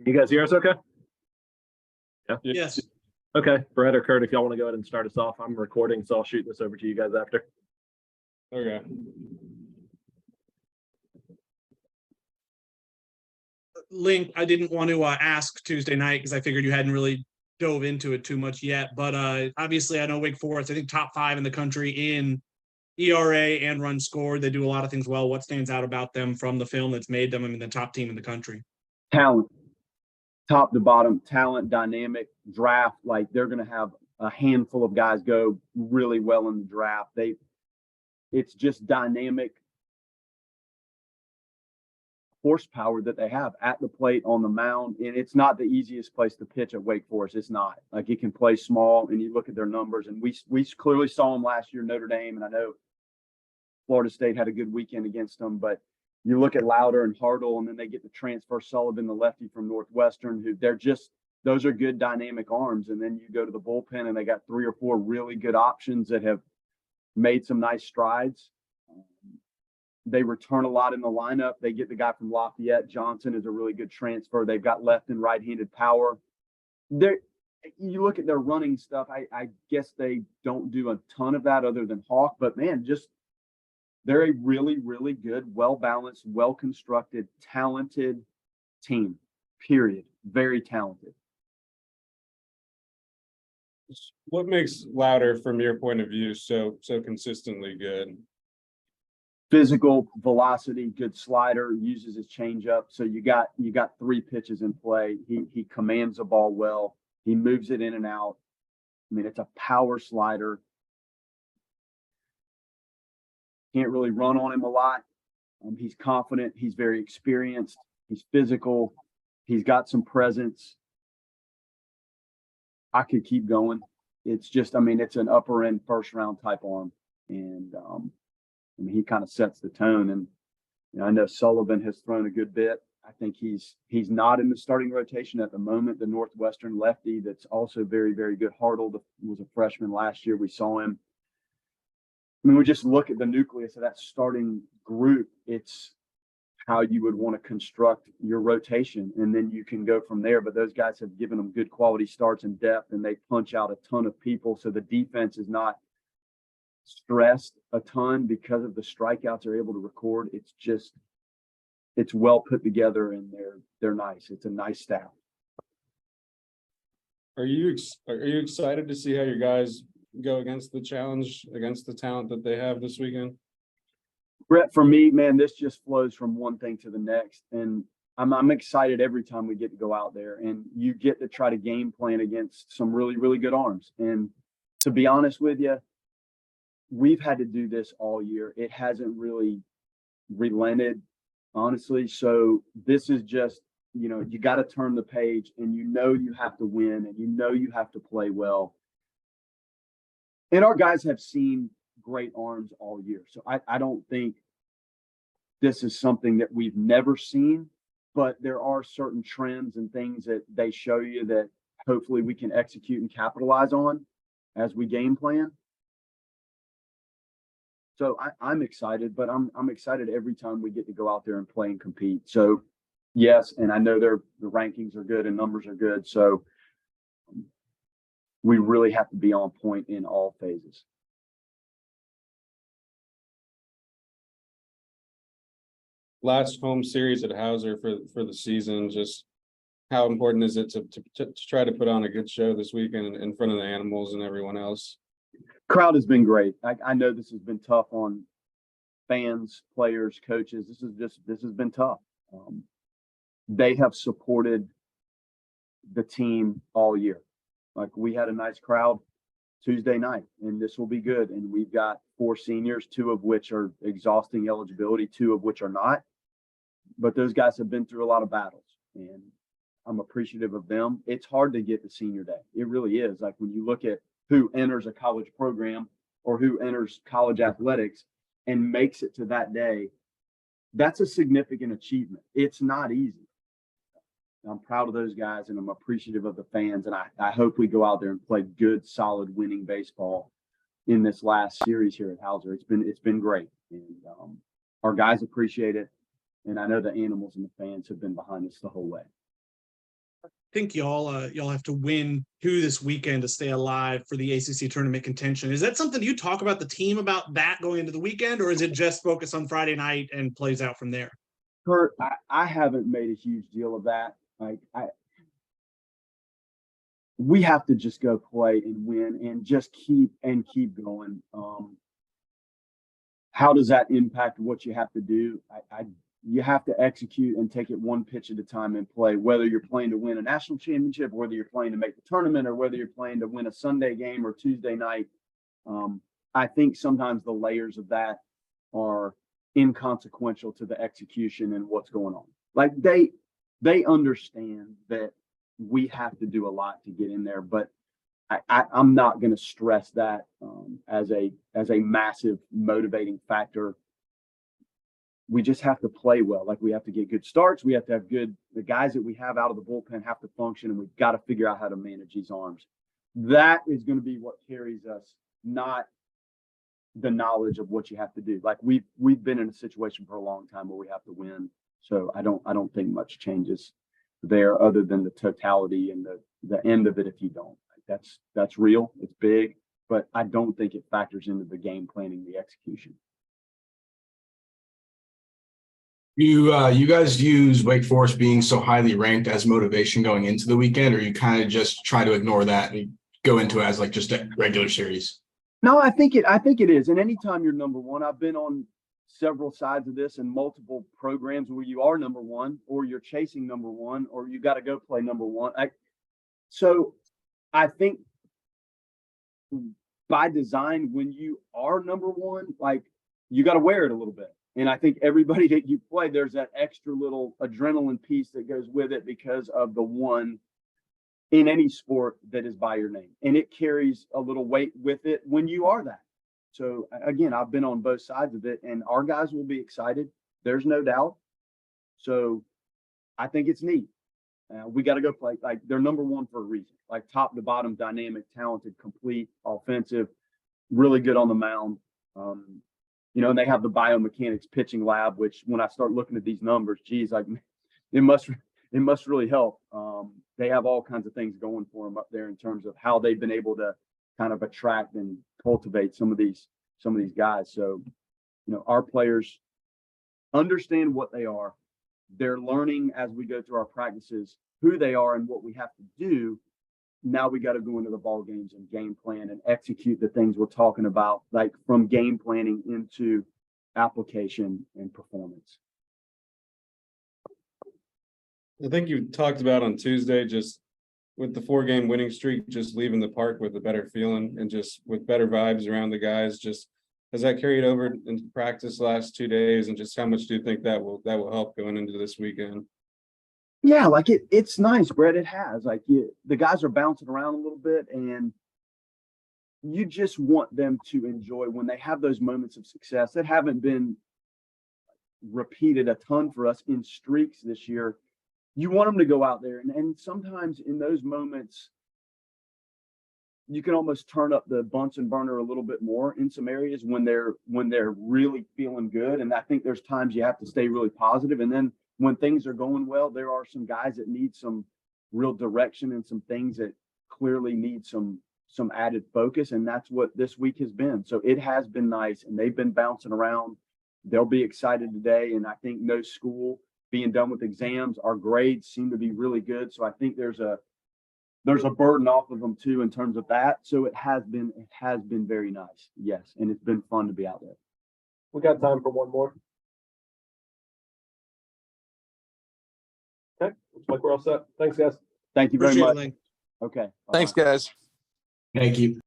You guys hear us okay? Yeah. Yes. Okay. Brett or Kurt, if y'all want to go ahead and start us off, I'm recording, so I'll shoot this over to you guys after. Okay. Link, I didn't want to ask Tuesday night because I figured you hadn't really dove into it too much yet. But obviously, I know Wake Forest, I think top 5 in the country in ERA and runs scored. They do a lot of things well. What stands out about them from the film that's made them, I mean, the top team in the country? Talent, top to bottom, talent, dynamic, draft. Like they're going to have a handful of guys go really well in the draft. It's just dynamic horsepower that they have at the plate, on the mound, and it's not the easiest place to pitch at Wake Forest. It's not. Like, it can play small, and you look at their numbers, and we clearly saw them last year, Notre Dame, and I know Florida State had a good weekend against them, but you look at Louder and Hartle, and then they get the transfer Sullivan, the lefty from Northwestern, who those are good dynamic arms. And then you go to the bullpen, and they got 3 or 4 really good options that have made some nice strides. They return a lot in the lineup. They get the guy from Lafayette. Johnson is a really good transfer. They've got left and right-handed power. You look at their running stuff, I guess they don't do a ton of that other than Hawk, but man, they're a really, really good, well-balanced, well-constructed, talented team, period. Very talented. What makes Louder, from your point of view, so consistently good? Physical, velocity, good slider, uses his changeup. So you got 3 pitches in play. He commands the ball well. He moves it in and out. I mean, it's a power slider. Can't really run on him a lot. He's confident. He's very experienced. He's physical. He's got some presence. I could keep going. It's just, I mean, it's an upper end first round type arm. And I mean, he kind of sets the tone. And I know Sullivan has thrown a good bit. I think he's not in the starting rotation at the moment. The Northwestern lefty that's also very, very good. Hartle was a freshman last year. We saw him. I mean, we just look at the nucleus of that starting group. It's how you would want to construct your rotation, and then you can go from there. But those guys have given them good quality starts and depth, and they punch out a ton of people. So the defense is not stressed a ton because of the strikeouts they're able to record. It's well put together, and they're nice. It's a nice staff. Are you excited to see how your guys go against the challenge, against the talent that they have this weekend? Brett, for me, man, this just flows from one thing to the next. And I'm excited every time we get to go out there, and you get to try to game plan against some really, really good arms. And to be honest with you, we've had to do this all year. It hasn't really relented, honestly. So this is just, you got to turn the page, and you have to win, and you have to play well. And our guys have seen great arms all year. So I don't think this is something that we've never seen, but there are certain trends and things that they show you that hopefully we can execute and capitalize on as we game plan. So I'm excited, but I'm excited every time we get to go out there and play and compete. So yes, and I know the rankings are good and numbers are good. So we really have to be on point in all phases. Last home series at Hauser for the season. Just how important is it to try to put on a good show this weekend in front of the Animals and everyone else? Crowd has been great. I know this has been tough on fans, players, coaches. This has been tough. They have supported the team all year. Like, we had a nice crowd Tuesday night, and this will be good. And we've got 4 seniors, 2 of which are exhausting eligibility, 2 of which are not. But those guys have been through a lot of battles, and I'm appreciative of them. It's hard to get to senior day. It really is. Like, when you look at who enters a college program or who enters college athletics and makes it to that day, that's a significant achievement. It's not easy. I'm proud of those guys, and I'm appreciative of the fans. And I hope we go out there and play good, solid, winning baseball in this last series here at Hauser. It's been great, and our guys appreciate it. And I know the Animals and the fans have been behind us the whole way. think y'all have to win 2 this weekend to stay alive for the ACC tournament contention. Is that something you talk about the team about that going into the weekend, or is it just focus on Friday night and plays out from there? Kurt, I haven't made a huge deal of that. We have to just go play and win and just keep going. How does that impact what you have to do? You have to execute and take it one pitch at a time and play, whether you're playing to win a national championship, whether you're playing to make the tournament, or whether you're playing to win a Sunday game or Tuesday night. I think sometimes the layers of that are inconsequential to the execution and what's going on. Like they understand that we have to do a lot to get in there, but I'm not going to stress that as a massive motivating factor. We just have to play well. Like, we have to get good starts. We have to have the guys that we have out of the bullpen have to function, and we've got to figure out how to manage these arms. That is going to be what carries us, not the knowledge of what you have to do. Like, we've been in a situation for a long time where we have to win. So I don't think much changes there other than the totality and the end of it. If you don't, that's real. It's big, but I don't think it factors into the game planning, the execution. You guys use Wake Forest being so highly ranked as motivation going into the weekend, or you kind of just try to ignore that and go into it as like just a regular series? No, I think it is. And anytime you're number one, I've been on several sides of this in multiple programs where you are number one, or you're chasing number one, or you got to go play number one. So I think by design, when you are number one, like, you got to wear it a little bit. And I think everybody that you play, there's that extra little adrenaline piece that goes with it because of the one in any sport that is by your name. And it carries a little weight with it when you are that. So again, I've been on both sides of it, and our guys will be excited. There's no doubt. So I think it's neat. We got to go play. Like, they're number one for a reason. Like, top to bottom, dynamic, talented, complete, offensive, really good on the mound. And they have the biomechanics pitching lab, which when I start looking at these numbers, geez, like, it must really help. They have all kinds of things going for them up there in terms of how they've been able to kind of attract and cultivate some of these guys. So, our players understand what they are. They're learning as we go through our practices who they are and what we have to do. Now we got to go into the ball games and game plan and execute the things we're talking about, like from game planning into application and performance. I think you talked about on Tuesday, just with the 4-game winning streak, just leaving the park with a better feeling and just with better vibes around the guys. Just has that carried over into practice the last 2 days, and just how much do you think that will help going into this weekend? Yeah, like it's nice, Brett. It has. Like, the guys are bouncing around a little bit, and you just want them to enjoy when they have those moments of success that haven't been repeated a ton for us in streaks this year. You want them to go out there, and sometimes in those moments, you can almost turn up the Bunsen burner a little bit more in some areas when they're really feeling good. And I think there's times you have to stay really positive. And then when things are going well, there are some guys that need some real direction and some things that clearly need some added focus. And that's what this week has been. So it has been nice, and they've been bouncing around. They'll be excited today. And I think no school being done with exams, our grades seem to be really good. So I think there's a burden off of them too in terms of that. So it has been very nice. Yes. And it's been fun to be out there. We got time for one more. Okay, looks like we're all set. Thanks, guys. Thank you very Appreciate it, much. Link. Okay. Thanks, guys. Thank you.